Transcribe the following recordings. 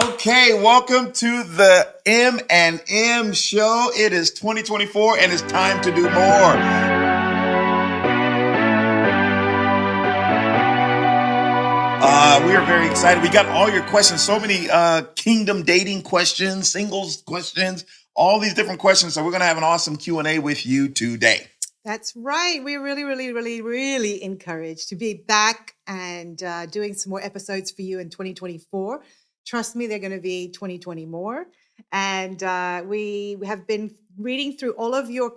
Okay, welcome to the M&M Show. It is 2024 and it's time to do more. We are very excited. We got all your questions, so many kingdom dating questions, singles questions, all these different questions. So we're going to have an awesome Q&A with you today. That's right. We're really encouraged to be back and doing some more episodes for you in 2024. Trust me, they're going to be 2020 more. And we have been reading through all of your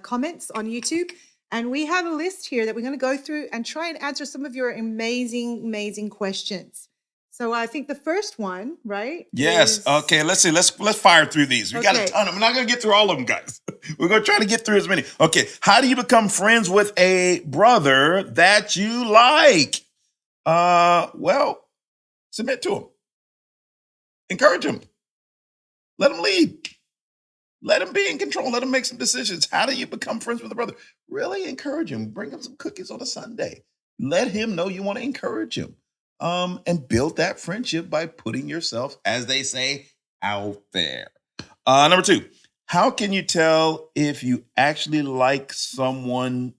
comments on YouTube. And we have a list here that we're going to go through and try and answer some of your amazing questions. So I think the first one, right? Yes. Okay. Let's see. Let's fire through these. We got a ton of them. We're not going to get through all of them, guys. We're going to try to get through as many. Okay. How do you become friends with a brother that you like? Well, submit to him. Encourage him. Let him lead. Let him be in control. Let him make some decisions. How do you become friends with a brother? Really encourage him. Bring him some cookies on a Sunday. Let him know you want to encourage him. And build that friendship by putting yourself, as they say, out there. Number 2, how can you tell if you actually like someone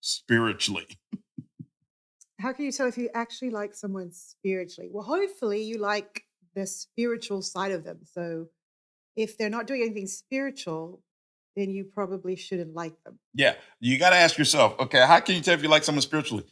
spiritually? How can you tell if you actually like someone spiritually? Well, hopefully you like the spiritual side of them. So if they're not doing anything spiritual, then you probably shouldn't like them. Yeah, you got to ask yourself, okay, how can you tell if you like someone spiritually?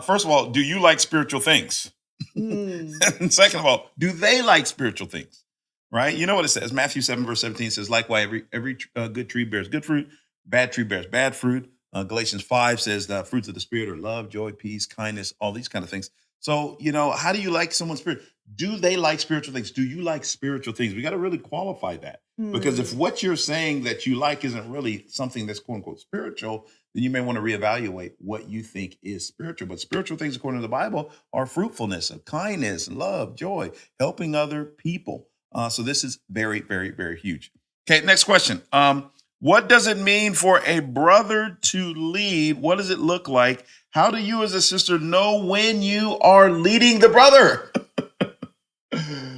First of all, do you like spiritual things? And second of all, do they like spiritual things? Right? You know what it says. Matthew 7 verse 17 says, likewise, every good tree bears good fruit, bad tree bears bad fruit. Galatians 5 says the fruits of the spirit are love, joy, peace, kindness, all these kind of things. So, how do you like someone's spirit? Do they like spiritual things? Do you like spiritual things? We got to really qualify that. Because if what you're saying that you like isn't really something that's quote unquote spiritual, then you may want to reevaluate what you think is spiritual. But spiritual things, according to the Bible, are fruitfulness, of kindness, love, joy, helping other people. So this is very huge. Okay, next question. What does it mean for a brother to lead? What does it look like? How do you as a sister know when you are leading the brother?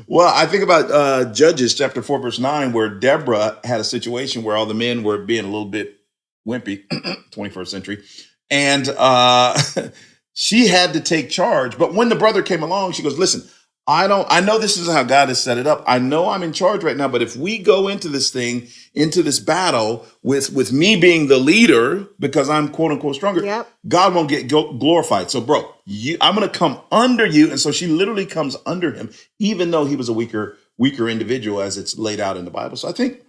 Well, I think about Judges chapter 4, verse 9, where Deborah had a situation where all the men were being a little bit wimpy, 21st century. And she had to take charge. But when the brother came along, she goes, listen, I know this is how God has set it up. I know I'm in charge right now, but if we go into this thing, into this battle with me being the leader, because I'm quote unquote stronger, God won't get glorified. So bro, I'm going to come under you. And so she literally comes under him, even though he was a weaker individual as it's laid out in the Bible. So I think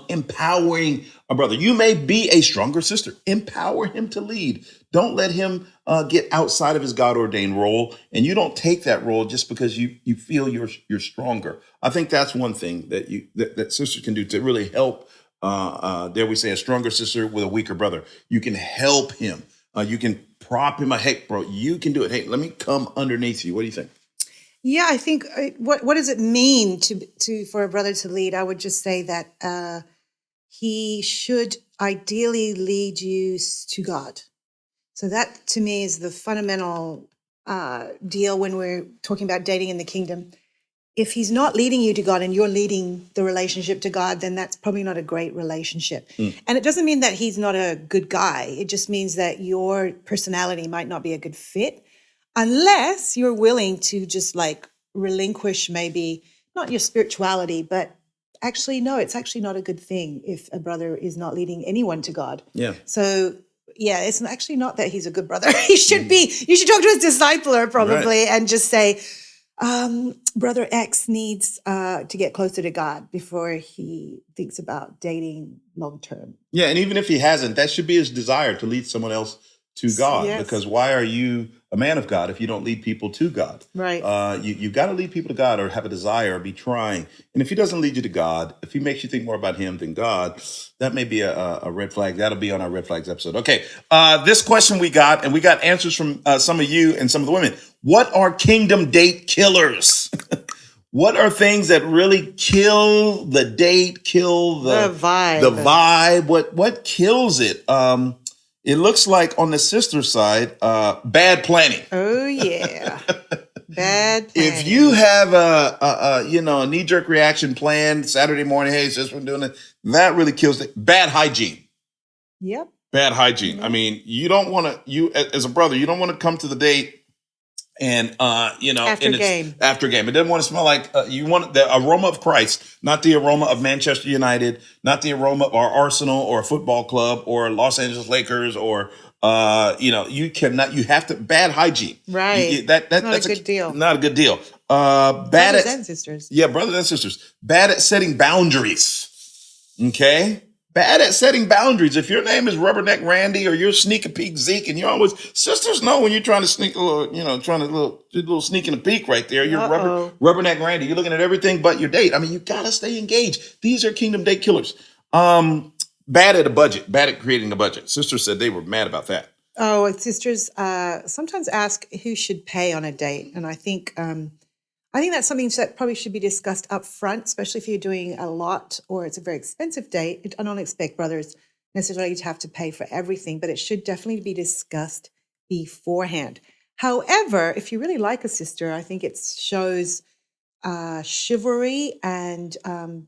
empowering a brother. You may be a stronger sister. Empower him to lead. Don't let him get outside of his God-ordained role, and you don't take that role just because you feel you're stronger. I think that's one thing that sisters can do to really help. Dare we say, a stronger sister with a weaker brother. You can help him. You can prop him. Hey, bro, you can do it. Hey, let me come underneath you. What do you think? Yeah, I think what does it mean for a brother to lead? I would just say that he should ideally lead you to God. So that to me is the fundamental deal when we're talking about dating in the kingdom. If he's not leading you to God and you're leading the relationship to God, then that's probably not a great relationship. And it doesn't mean that he's not a good guy. It just means that your personality might not be a good fit. Unless you're willing to just like relinquish maybe not your spirituality, but actually, no, it's actually not a good thing if a brother is not leading anyone to God. Yeah. So yeah, it's actually not that he's a good brother. He should be. You should talk to his discipler probably and just say, brother X needs to get closer to God before he thinks about dating long term. Yeah, and even if he hasn't, that should be his desire to lead someone else to God. Yes. Because why are you a man of God if you don't lead people to God? Right. You got to lead people to God or have a desire or be trying. And if he doesn't lead you to God, if he makes you think more about him than God, that may be a red flag. That'll be on our red flags episode. Okay. This question we got answers from some of you and some of the women. What are kingdom date killers? What are things that really kill the date, kill the vibe? The vibe. What kills it? It looks like on the sister side, bad planning. Oh yeah. Bad planning. If you have a knee-jerk reaction plan Saturday morning, hey, sis, we're doing it, that really kills it. Bad hygiene. Yep. Bad hygiene. Yeah. I mean, you don't want to, as a brother, you don't want to come to the date and After game. After game. It doesn't want to smell like you want the aroma of Christ, not the aroma of Manchester United, not the aroma of our Arsenal or a football club or Los Angeles Lakers or you cannot. You have to bad hygiene. Right. That's not a good deal. Not a good deal. Bad brothers and sisters. Yeah, brothers and sisters. Bad at setting boundaries. Okay. Bad at setting boundaries. If your name is Rubberneck Randy or you're Sneak a Peek Zeke, and you're always sisters know when you're trying to sneak a little, trying to do a little sneak and a peek right there. You're Rubberneck Randy. You're looking at everything but your date. I mean, you gotta stay engaged. These are kingdom date killers. Bad at a budget. Bad at creating a budget. Sisters said they were mad about that. Oh, sisters sometimes ask who should pay on a date, and I think that's something that probably should be discussed up front, especially if you're doing a lot or it's a very expensive date. I don't expect brothers necessarily to have to pay for everything, but it should definitely be discussed beforehand. However, if you really like a sister, I think it shows chivalry and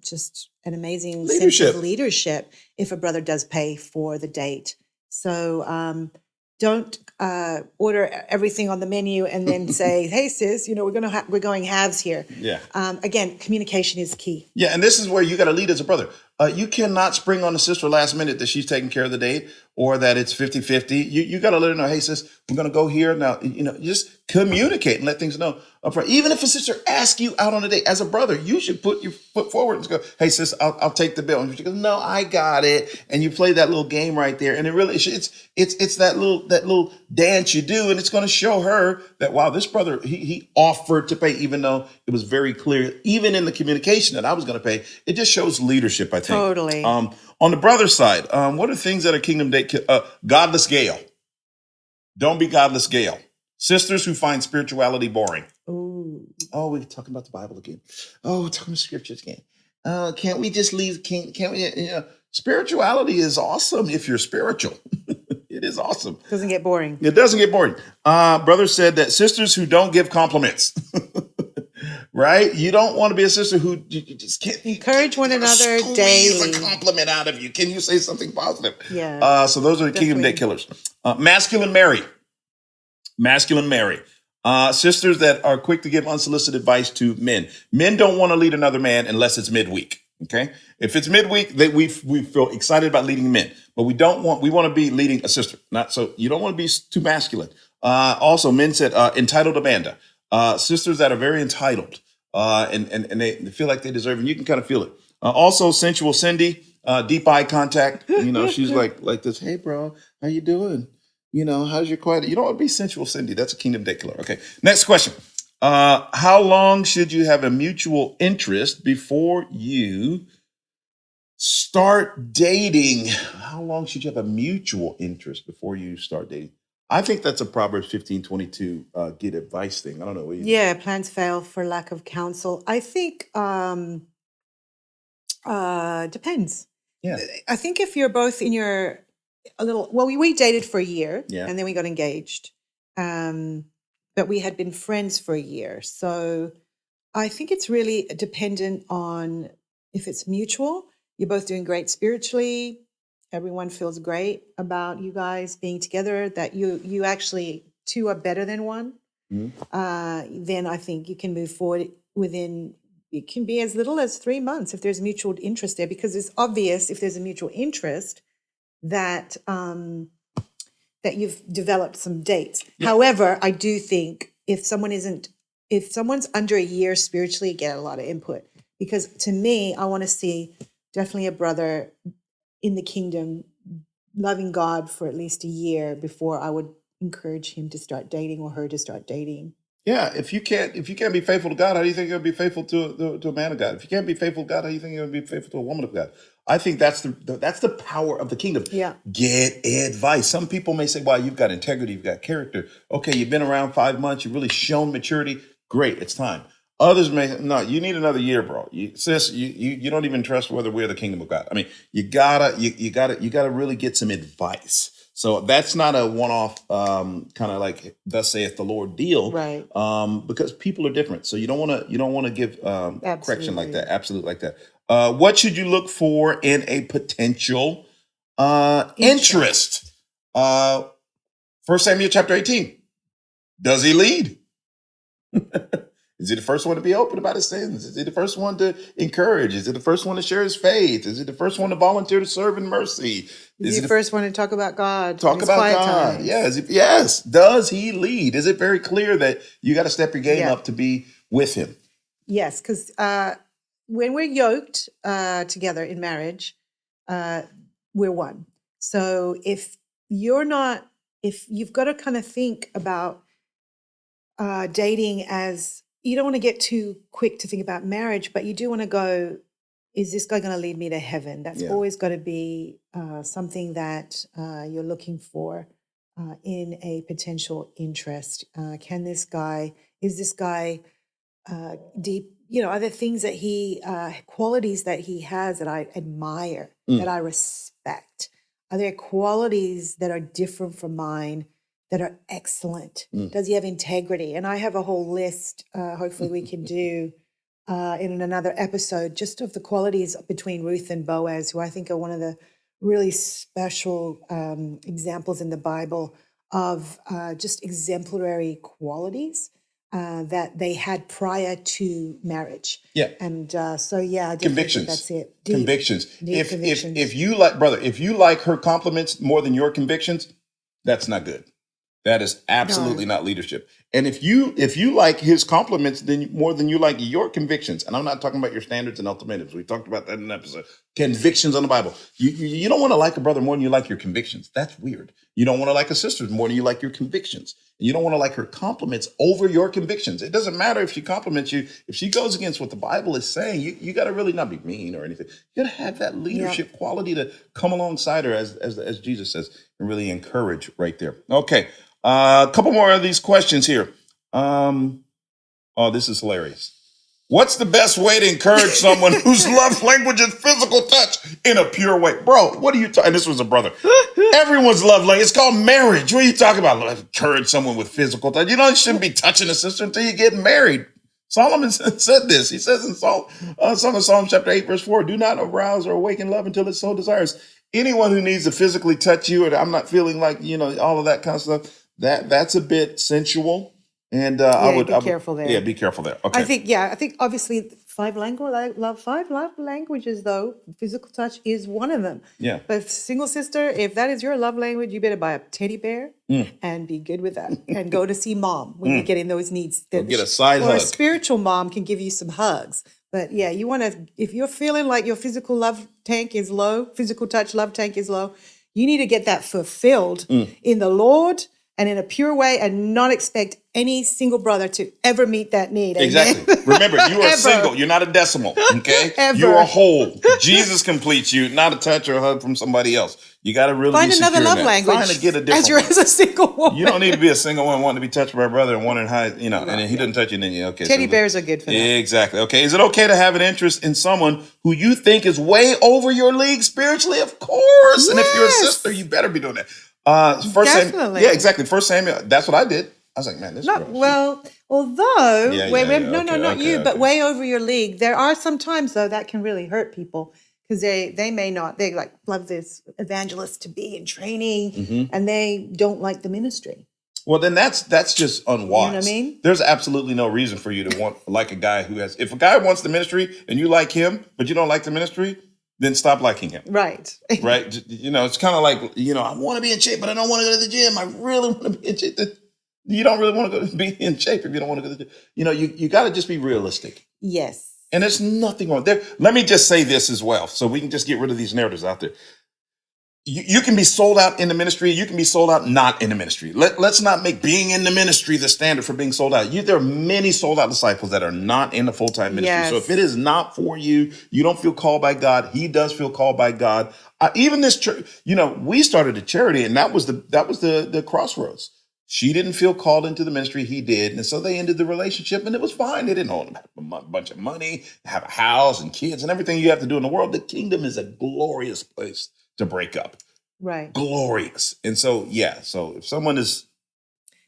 just an amazing sense of leadership if a brother does pay for the date. So don't order everything on the menu and then say, "Hey, sis, we're going halves here." Yeah. Again, communication is key. Yeah, and this is where you got to lead as a brother. You cannot spring on the sister last minute that she's taking care of the date or that it's 50-50. You got to let her know, "Hey, sis, we're going to go here now." Just communicate and let things know upfront. Even if a sister asks you out on a date, as a brother, you should put your foot forward and go, "Hey, sis, I'll take the bill." And she goes, "No, I got it." And you play that little game right there, and it really it's that little dance you do, and it's going to show her that, wow, this brother he offered to pay, even though it was very clear, even in the communication, that I was going to pay. It just shows leadership, I think. Totally. On the brother side, what are things that are kingdom date? Godless Gale. Don't be godless Gale. Sisters who find spirituality boring. Ooh. Oh, we're talking about the Bible again. Oh, we're talking scriptures again. Can't we just leave? Can't we? Spirituality is awesome if you're spiritual. It is awesome. Doesn't get boring. It doesn't get boring. Brother said that sisters who don't give compliments. Right? You don't want to be a sister who you just can't encourage one another daily. A compliment out of you. Can you say something positive? Yeah. So those are the kingdom date killers. Masculine Mary. Sisters that are quick to give unsolicited advice to men. Men don't want to lead another man unless it's midweek. Okay. If it's midweek, we feel excited about leading men, but we want to be leading a sister. You don't want to be too masculine. Also, men said entitled Amanda. Sisters that are very entitled and they feel like they deserve it. And you can kind of feel it. Also, sensual Cindy, deep eye contact. She's like this. "Hey, bro, how you doing? How's your quiet?" You don't want to be sensual Cindy. That's a kingdom date killer. Okay. Next question. How long should you have a mutual interest before you start dating? How long should you have a mutual interest before you start dating? I think that's a Proverbs 15:22 get advice thing. I don't know. Yeah, plans fail for lack of counsel. I think depends. Yeah. I think if you're both in we dated for a year, Yeah. and then we got engaged. But we had been friends for a year. So I think it's really dependent on if it's mutual. You're both doing great spiritually. Everyone feels great about you guys being together, that you actually two are better than one. Mm-hmm. Then I think you can move forward it can be as little as 3 months if there's mutual interest there, because it's obvious if there's a mutual interest that that you've developed some dates. Yeah. However, I do think if someone's under a year spiritually, get a lot of input, because to me, I want to see definitely a brother in the kingdom loving God for at least a year before I would encourage him to start dating or her to start dating. Yeah, if you can't be faithful to God, how do you think you'll be faithful to a man of God? If you can't be faithful to God, how do you think you'll be faithful to a woman of God? I think that's the power of the kingdom. Yeah. Get advice. Some people may say, "Wow, you've got integrity, you've got character. Okay, you've been around 5 months, you've really shown maturity. Great, it's time." Others may no. You need another year, bro. Sis, you don't even trust whether we're the kingdom of God. I mean, you gotta really get some advice. So that's not a one-off kind of like thus saith the Lord deal, Right. because people are different. So you don't want to give correction like that, Absolutely. absolute like that. What should you look for in a potential interest? 1 Samuel chapter 18. Does he lead? Is he the first one to be open about his sins? Is he the first one to encourage? Is he the first one to share his faith? Is he the first one to volunteer to serve in mercy? Is Is he he the the first one to talk about God in talk his about quiet God? times? Yeah. Yes. Does he lead? Is it very clear that you got to step your game Yeah. up to be with him? Yes, because when we're yoked together in marriage, we're one. So if you've got to kind of think about dating as, you don't want to get too quick to think about marriage, but you do want to go, is this guy going to lead me to heaven? That's Yeah. always got to be something that you're looking for in a potential interest. Is this guy deep, are there things that qualities that he has that I admire, that I respect? Are there qualities that are different from mine that are excellent? Does he have integrity? And I have a whole list, hopefully we can do in another episode, just of the qualities between Ruth and Boaz, who I think are one of the really special examples in the Bible of just exemplary qualities that they had prior to marriage. Yeah. And so, yeah, I definitely think Convictions. that's it. Convictions. Deep convictions. If you like, brother, if you like her compliments more than your convictions, that's not good. That is absolutely not leadership. And if you like his compliments then more than you like your convictions, and I'm not talking about your standards and ultimatums. We talked about that in an episode. Convictions on the Bible. You don't want to like a brother more than you like your convictions. That's weird. You don't want to like a sister more than you like your convictions. And you don't want to like her compliments over your convictions. It doesn't matter if she compliments you. If she goes against what the Bible is saying, you got to really not be mean or anything. You got to have that leadership quality to come alongside her, as Jesus says, and really encourage right there. Okay. A couple more of these questions here. This is hilarious. What's the best way to encourage someone whose love language is physical touch in a pure way? Bro, what are you talking? This was a brother. Everyone's love language. It's called marriage. What are you talking about? Encourage someone with physical touch. You shouldn't be touching a sister until you get married. Solomon said this. He says in Song of Psalms chapter 8, verse 4, do not arouse or awaken love until it so desires. Anyone who needs to physically touch you, and I'm not feeling like, all of that kind of stuff, that's a bit sensual. And I would be careful there. Yeah, be careful there. Okay. I think obviously five love languages, though physical touch is one of them. Yeah. But single sister, if that is your love language, you better buy a teddy bear and be good with that, and go to see mom when you get in those needs. Go get a side hug. Or a spiritual mom can give you some hugs. But yeah, you want to, if you're feeling like your physical love tank is low, physical touch love tank is low, you need to get that fulfilled in the Lord and in a pure way, and not expect any single brother to ever meet that need. Amen? Exactly. Remember, you are single. You're not a decimal, okay? Ever. You're a whole. Jesus completes you, not a touch or a hug from somebody else. You got to really Find be another secure in love that. language Find to get a different one. as a single woman. You don't need to be a single one wanting to be touched by a brother and wondering how, and then he doesn't touch you, and then okay. Teddy bears are good for that. Exactly. Okay. Is it okay to have an interest in someone who you think is way over your league spiritually? Of course. And if you're a sister, you better be doing that. Definitely. Yeah, exactly. 1 Samuel. That's what I did. I was like, man, this girl. Although, not you, okay. but way over your league. There are some times, though, that can really hurt people, because they may not, they like love this evangelist to be in training, and they don't like the ministry. Well, then that's just unwise. You know what I mean? There's absolutely no reason for you to want like a guy who has. If a guy wants the ministry and you like him, but you don't like the ministry, then stop liking him. Right. Right. It's kind of like, I want to be in shape, but I don't want to go to the gym. I really want to be in shape. You don't really want to be in shape if you don't want to go to the gym. You got to just be realistic. Yes. And there's nothing wrong there. Let me just say this as well, so we can just get rid of these narratives out there. You can be sold out in the ministry. You can be sold out not in the ministry. Let's not make being in the ministry the standard for being sold out. There are many sold out disciples that are not in the full-time ministry. Yes. So if it is not for you, you don't feel called by God. He does feel called by God. Even this church, we started a charity, and that was the crossroads. She didn't feel called into the ministry. He did. And so they ended the relationship, and it was fine. They didn't own a bunch of money, have a house and kids and everything you have to do in the world. The kingdom is a glorious place to break up. Right. glorious. And so, yeah. So if someone is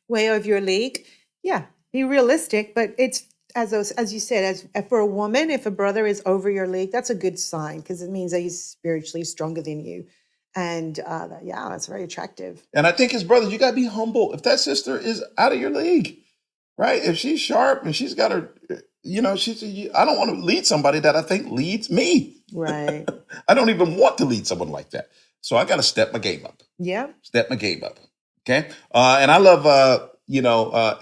Way of your league, yeah, be realistic. But it's as you said, as for a woman, if a brother is over your league, that's a good sign because it means that he's spiritually stronger than you, and yeah, that's very attractive. And I think as brothers, you got to be humble. If that sister is out of your league, right? If she's sharp and she's got her, I don't want to lead somebody that I think leads me. Right. I don't even want to lead someone like that. So I got to step my game up. Yeah. Step my game up. Okay. And I love,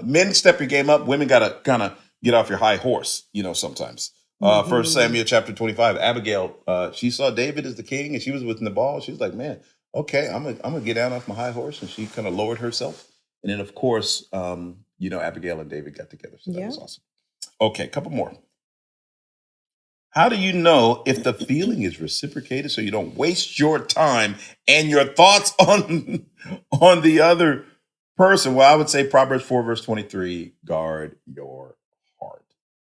men step your game up. Women got to kind of get off your high horse, sometimes. First Samuel chapter 25, Abigail, she saw David as the king and she was within the ball. She was like, man, okay, I'm gonna get down off my high horse. And she kind of lowered herself. And then of course, Abigail and David got together. So that was awesome. Okay, a couple more. How do you know if the feeling is reciprocated so you don't waste your time and your thoughts on the other person? Well, I would say Proverbs 4, verse 23, guard your heart.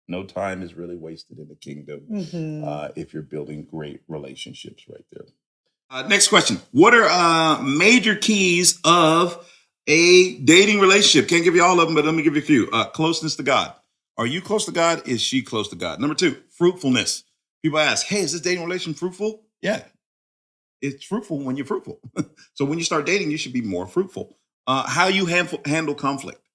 No time is really wasted in the kingdom if you're building great relationships right there. Next question. What are major keys of a dating relationship? Can't give you all of them, but let me give you a few. Closeness to God. Are you close to God? Is she close to God? Number 2, fruitfulness. People ask, hey, is this dating relation fruitful? Yeah, it's fruitful when you're fruitful. So when you start dating, you should be more fruitful. How you handle conflict.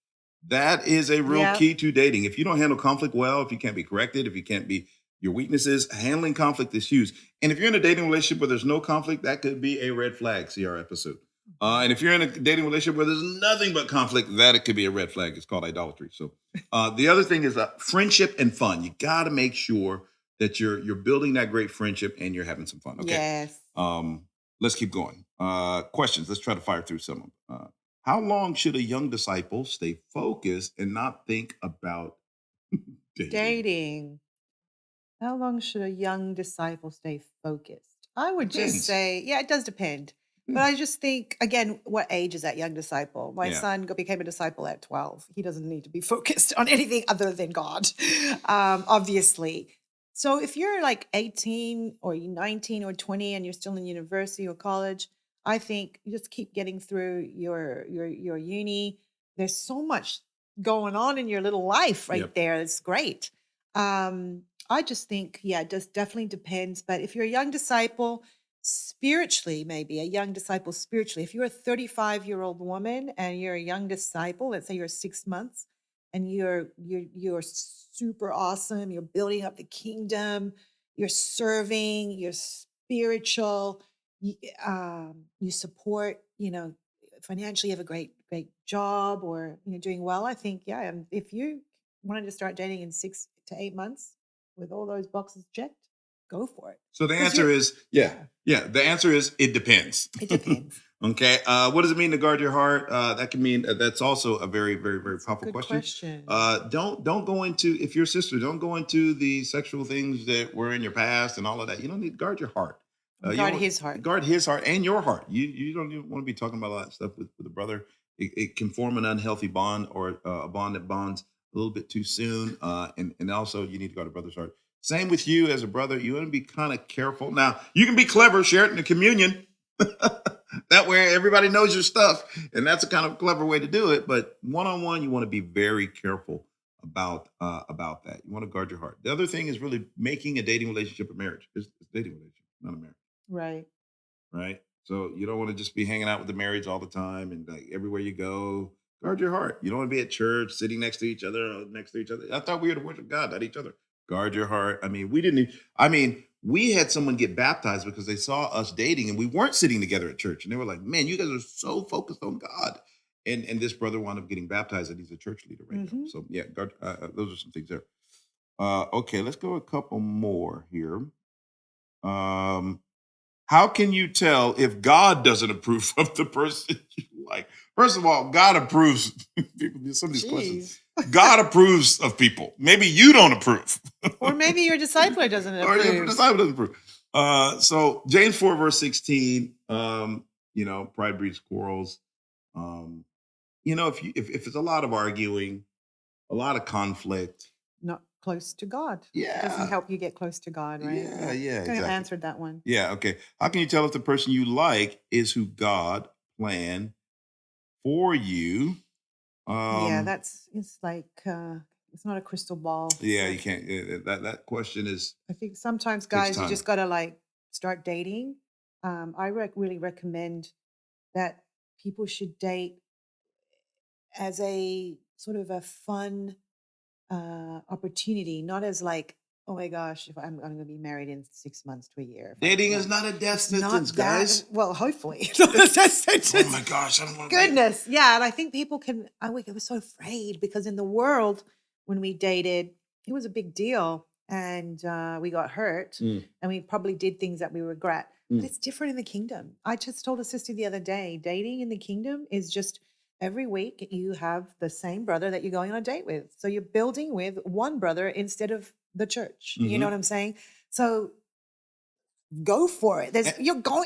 That is a real key to dating. If you don't handle conflict well, if you can't be corrected, if you can't be your weaknesses, handling conflict is huge. And if you're in a dating relationship where there's no conflict, that could be a red flag. See our episode. And if you're in a dating relationship where there's nothing but conflict, that it could be a red flag. It's called idolatry. So the other thing is friendship and fun. You got to make sure that you're building that great friendship and you're having some fun. Okay. Yes. Let's keep going. Questions. Let's try to fire through some of them. How long should a young disciple stay focused and not think about Dating. How long should a young disciple stay focused? I would just Depends. say, yeah, it does depend. But I just think, again, what age is that young disciple? My son became a disciple at 12. He doesn't need to be focused on anything other than God, obviously. So if you're like 18 or 19 or 20 and you're still in university or college, I think you just keep getting through your uni. There's so much going on in your little life right there. It's great. I just think, yeah, it definitely depends. But if you're a young disciple, spiritually, maybe a young disciple spiritually, if you're a 35-year-old woman and you're a young disciple, let's say you're 6 months and you're super awesome, you're building up the kingdom, you're serving, you're spiritual, you support, financially you have a great job or doing well. I think, yeah, if you wanted to start dating in 6 to 8 months with all those boxes checked, go for it. So the answer is, the answer is it depends. It depends. Okay. What does it mean to guard your heart? That can mean that's also a very, very, very powerful Good question. Don't go into, if you're a sister, don't go into the sexual things that were in your past and all of that. You don't need to guard your heart. Guard his heart. Guard his heart and your heart. You don't even want to be talking about all that stuff with a brother. It can form an unhealthy bond or a bond that bonds a little bit too soon. And also you need to guard a brother's heart. Same with you as a brother. You want to be kind of careful. Now, you can be clever, share it in the communion. That way everybody knows your stuff. And that's a kind of clever way to do it. But one-on-one, you want to be very careful about that. You want to guard your heart. The other thing is really making a dating relationship a marriage. It's a dating relationship, not a marriage. Right. Right. So you don't want to just be hanging out with the marrieds all the time and like everywhere you go. Guard your heart. You don't want to be at church sitting next to each other. I thought we were to worship God, not each other. Guard your heart. I mean, we had someone get baptized because they saw us dating and we weren't sitting together at church. And they were like, man, you guys are so focused on God. And this brother wound up getting baptized and he's a church leader right now. So yeah, guard, those are some things there. Okay, let's go a couple more here. How can you tell if God doesn't approve of the person you like? First of all, God approves. Some of these questions. God approves of people. Maybe you don't approve. Or maybe your discipler doesn't approve. Or your discipler doesn't approve. So James 4, verse 16, pride breeds quarrels. If it's a lot of arguing, a lot of conflict. Not close to God. It Yeah. doesn't help you get close to God, right? Yeah, yeah, Kind of exactly. answered that one. Yeah, okay. How can you tell if the person you like is who God planned for you? Yeah, it's like it's not a crystal ball. Yeah, you can't. That question is I think sometimes, takes guys, you time. just gotta like start dating. I really recommend that people should date as a sort of a fun opportunity, not as like, oh my gosh, if I'm going to be married in 6 months to a year. Dating is not a death It's sentence, not that. guys. Well, hopefully, it's not a death sentence. Oh my gosh, I don't want to. Goodness, yeah, and I think people can. I was so afraid because in the world when we dated, it was a big deal, and we got hurt, Mm. and we probably did things that we regret. But Mm. it's different in the kingdom. I just told a sister the other day, dating in the kingdom is just every week you have the same brother that you're going on a date with. So you're building with one brother instead of the church. You know what I'm saying? So go for it.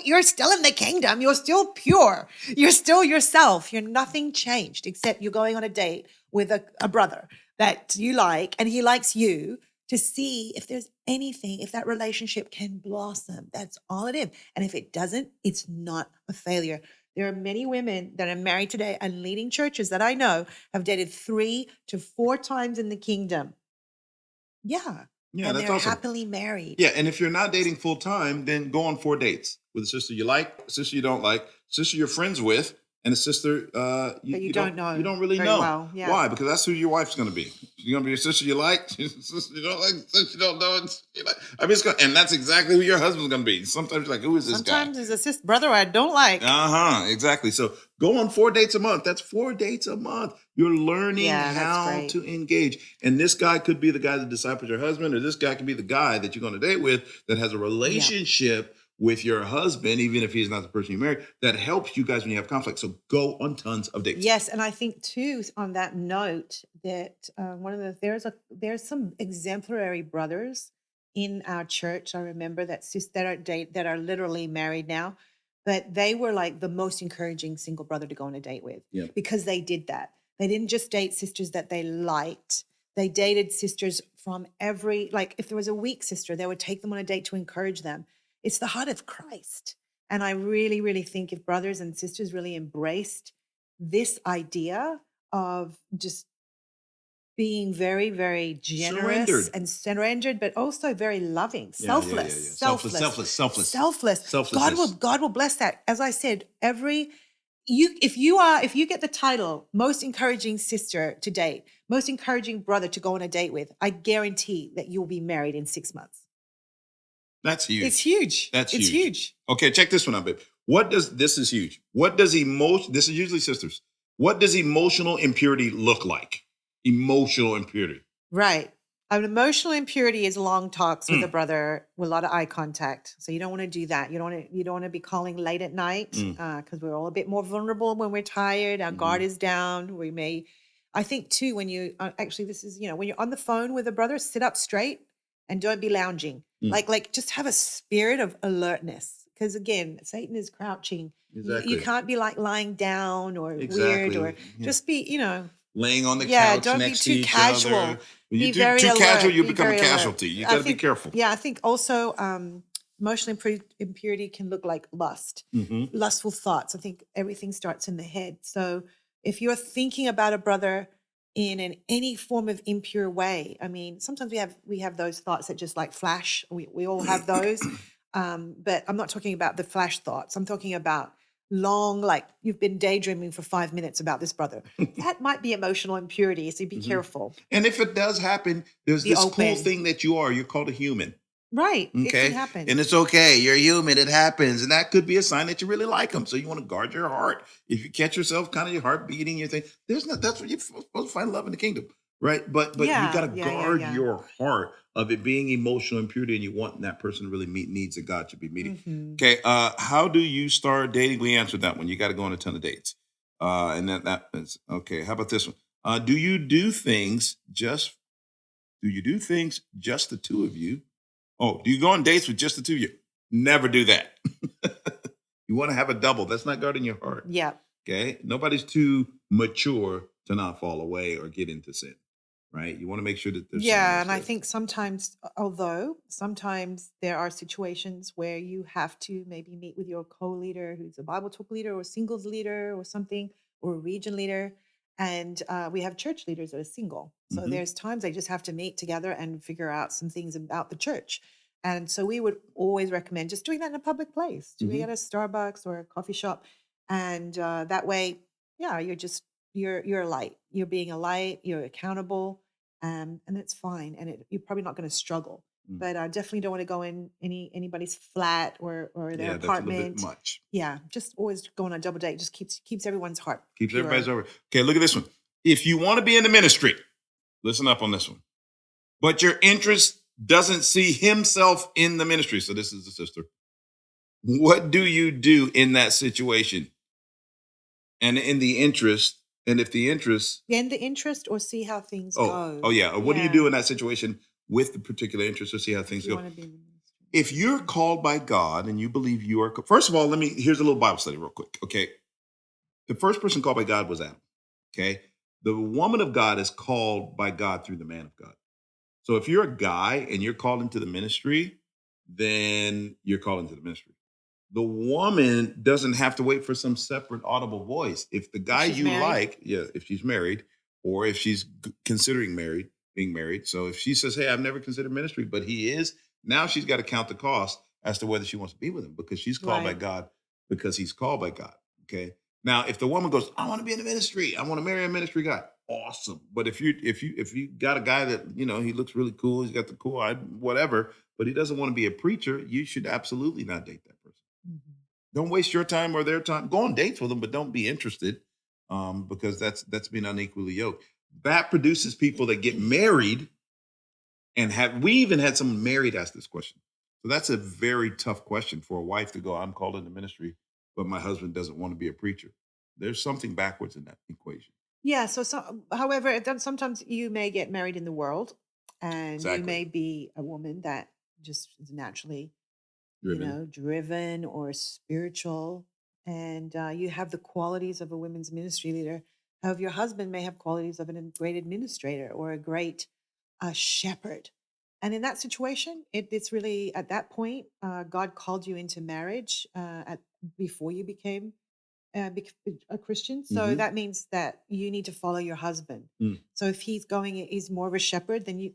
You're still in the kingdom. You're still pure. You're still yourself. You're nothing changed except you're going on a date with a brother that you like and he likes you to see if there's anything, if that relationship can blossom. That's all it is. And if it doesn't, it's not a failure. There are many women that are married today and leading churches that I know have dated 3 to 4 times in the kingdom. Yeah. Yeah, And that's they're awesome. happily married. Yeah, and if you're not dating full time, then go on 4 dates with a sister you like, a sister you don't like, sister you're friends with, and a sister you don't know. You don't really very know. well, yeah. Why? Because that's who your wife's going to be. She's going to be a sister you like, sister you don't like, sister you don't know. I mean, and that's exactly who your husband's going to be. Sometimes you're like, who is this guy? Sometimes it's a brother I don't like. Exactly. So go on 4 dates a month. That's 4 dates a month. You're learning Yeah, that's how great. to engage. And this guy could be the guy that disciples your husband, or this guy could be the guy that you're going to date with that has a relationship with your husband, even if he's not the person you married, that helps you guys when you have conflict. So go on tons of dates. Yes, and I think too, on that note, that there's some exemplary brothers in our church. I remember that are literally married now, but they were like the most encouraging single brother to go on a date with because they did that. They didn't just date sisters that they liked. They dated sisters from like if there was a weak sister, they would take them on a date to encourage them. It's the heart of Christ. And I really, really think if brothers and sisters really embraced this idea of just being very, very generous and surrendered, but also very loving, selfless. God will bless that. As I said, if you get the title most encouraging sister to date, most encouraging brother to go on a date with, I guarantee that you'll be married in 6 months. That's huge. It's huge. It's huge. Okay, check this one out, babe. This is huge. This is usually sisters. What does emotional impurity look like? Emotional impurity. Right. An emotional impurity is long talks with a brother with a lot of eye contact. So you don't want to do that. You don't want to be calling late at night because we're all a bit more vulnerable when we're tired. Our guard is down. I think too, when you when you're on the phone with a brother, sit up straight and don't be lounging. Like just have a spirit of alertness. Because again, Satan is crouching. Exactly. You can't be like lying down or weird or just be, laying on the couch don't next be too to casual. each other. When you Be do very too alert. casual, you Be become a very casualty. alert. You got to be careful. Yeah, I think also emotional impurity can look like lust, lustful thoughts. I think everything starts in the head. So if you're thinking about a brother in any form of impure way, I mean, sometimes we have those thoughts that just like flash. We all have those. But I'm not talking about the flash thoughts. I'm talking about long, like you've been daydreaming for 5 minutes about this brother. That might be emotional impurity. So be careful. And if it does happen, there's this cool thing that you're called a human. Right. Okay. It can happen. And it's okay. You're human. It happens. And that could be a sign that you really like them. So you want to guard your heart. If you catch yourself kind of your heart beating, you think that's what you're supposed to find love in the kingdom. Right. But you got to guard your heart of it being emotional impurity, and you want that person to really meet needs that God should be meeting. Okay. How do you start dating? We answered that one. You got to go on a ton of dates. And that is okay. How about this one? Do you do things just the two of you? Oh, do you go on dates with just the two of you? Never do that. You want to have a double. That's not guarding your heart. Yeah. Okay. Nobody's too mature to not fall away or get into sin. right? You want to make sure that there's Yeah, and someone I else think sometimes, although sometimes there are situations where you have to maybe meet with your co-leader who's a Bible talk leader or singles leader or something, or a region leader. And we have church leaders that are single. So Mhm. there's times they just have to meet together and figure out some things about the church. And so we would always recommend just doing that in a public place, doing it at a Starbucks or a coffee shop. And that way, yeah, you're a light. You're being a light, you're accountable, and it's fine. And you're probably not going to struggle, but I definitely don't want to go in anybody's flat or their Yeah, that's a little bit apartment. much. Yeah, just always going on a double date just keeps everyone's heart Keeps pure. everybody's over. Okay, look at this one. If you want to be in the ministry, listen up on this one. But your interest doesn't see himself in the ministry. So this is the sister. What do you do in that situation? And in the interest, and if the interest, End the interest or see how things go. oh yeah. What do you do in that situation with the particular interest or see how things You go? want to be in the ministry. If you're called by God and you believe you are, first of all, here's a little Bible study real quick. Okay. The first person called by God was Adam. Okay. The woman of God is called by God through the man of God. So if you're a guy and you're called into the ministry, then you're called into the ministry. The woman doesn't have to wait for some separate audible voice. If the guy she's you married. like, if she's married or if she's considering being married. So if she says, hey, I've never considered ministry, but he is, now she's got to count the cost as to whether she wants to be with him because she's called by Right. God because he's called by God. Okay. Now, if the woman goes, I want to be in the ministry, I want to marry a ministry guy, awesome. But if you got a guy that, he looks really cool, he's got the cool eye, whatever, but he doesn't want to be a preacher, you should absolutely not date that person. Don't waste your time or their time. Go on dates with them, but don't be interested because that's being unequally yoked. That produces people that get married and we even had someone married ask this question. So that's a very tough question for a wife to go, I'm called into ministry, but my husband doesn't want to be a preacher. There's something backwards in that equation. Yeah. However, sometimes you may get married in the world and Exactly. you may be a woman that just is naturally Driven. driven or spiritual, and you have the qualities of a women's ministry leader. However, your husband may have qualities of a great administrator or a great shepherd. And in that situation, it's really at that point, God called you into marriage before you became a Christian. So that means that you need to follow your husband. So if he's more of a shepherd, then you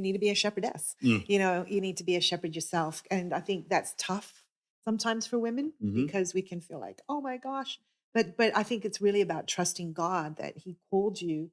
need to be a shepherdess. You need to be a shepherd yourself. And I think that's tough sometimes for women because we can feel like, oh my gosh. But I think it's really about trusting God that he called you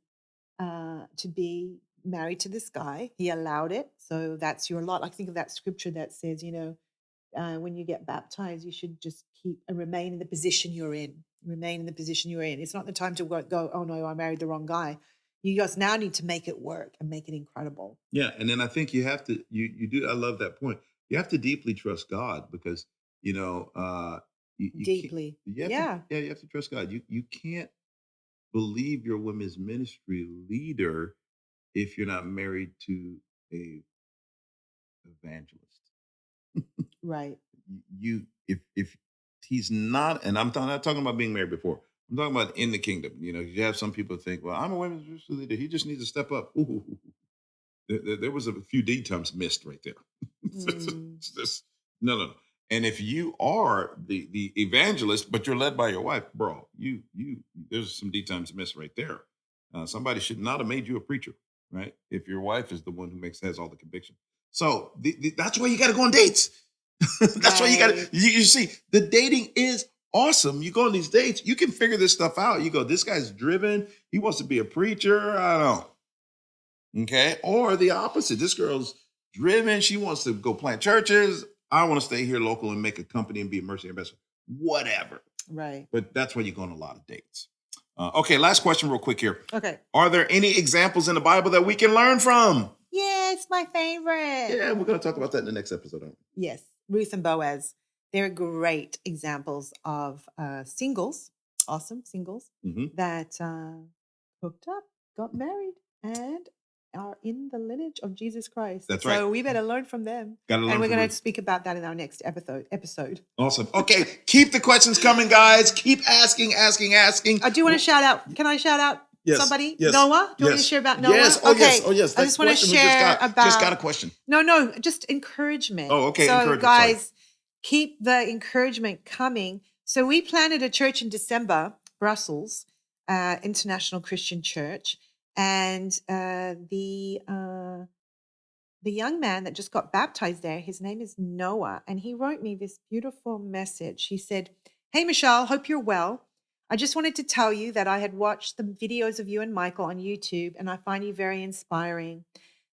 to be married to this guy. He allowed it. So that's your lot. I think of that scripture that says, when you get baptized, you should just remain in the position you're in. Remain in the position you're in. It's not the time to go, oh no, I married the wrong guy. You just now need to make it work and make it incredible. Yeah. And then I think you have to, you do. I love that point. You have to deeply trust God because, Deeply. You have to trust God. You can't believe your women's ministry leader if you're not married to a evangelist. Right. If he's not, and I'm not talking about being married before. I'm talking about in the kingdom. You have some people think, well, I'm a women's ministry leader. He just needs to step up. Ooh. There was a few D times missed right there. No. And if you are the evangelist, but you're led by your wife, bro, you there's some D times missed right there. Somebody should not have made you a preacher, right? If your wife is the one who has all the conviction. So that's why you got to go on dates. That's why you got to. You see, the dating is awesome. You go on these dates, you can figure this stuff out. You go, this guy's driven. He wants to be a preacher. I don't know. Okay. Or the opposite. This girl's driven. She wants to go plant churches. I want to stay here local and make a company and be a mercy ambassador. Whatever. Right. But that's why you go on a lot of dates. Okay. Last question real quick here. Okay. Are there any examples in the Bible that we can learn from? Yeah, it's my favorite. Yeah, we're going to talk about that in the next episode, aren't we? Yes. Ruth and Boaz. They're great examples of singles, awesome singles that hooked up, got married, and are in the lineage of Jesus Christ. That's right. So we better learn from them. And we're going to speak about that in our next episode. Awesome. Okay. Keep the questions coming, guys. Keep asking. I do want to shout out. Can I shout out Yes. somebody? Yes. Noah? Do you want me to Yes. share about Noah? Yes. Oh, okay. yes. Oh, yes. I just want to Question we share about. just got a question. No, just encouragement. Oh, okay. So, Encouragement. Sorry. guys, keep the encouragement coming. So, we planted a church in December, Brussels, International Christian Church, and the young man that just got baptized there, his name is Noah, and he wrote me this beautiful message. He said, "Hey, Michele, hope you're well. I just wanted to tell you that I had watched the videos of you and Michael on YouTube, and I find you very inspiring.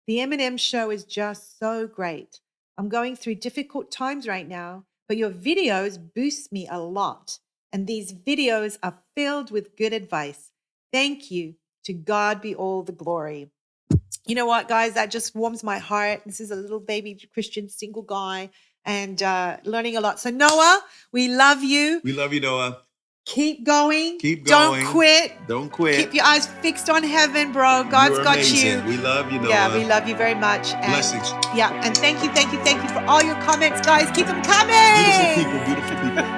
The M&M Show is just so great. I'm going through difficult times right now, but your videos boost me a lot, and these videos are filled with good advice. Thank you. To God be all the glory." You know what, guys? That just warms my heart. This is a little baby Christian single guy and learning a lot. So, Noah, we love you. We love you, Noah. Keep going. Keep going. Don't quit. Don't quit. Keep your eyes fixed on heaven, bro. God's got amazing. you. We love you, Noah. Yeah, we love you very much. And, Blessings. Yeah, and thank you for all your comments, guys. Keep them coming. Beautiful people.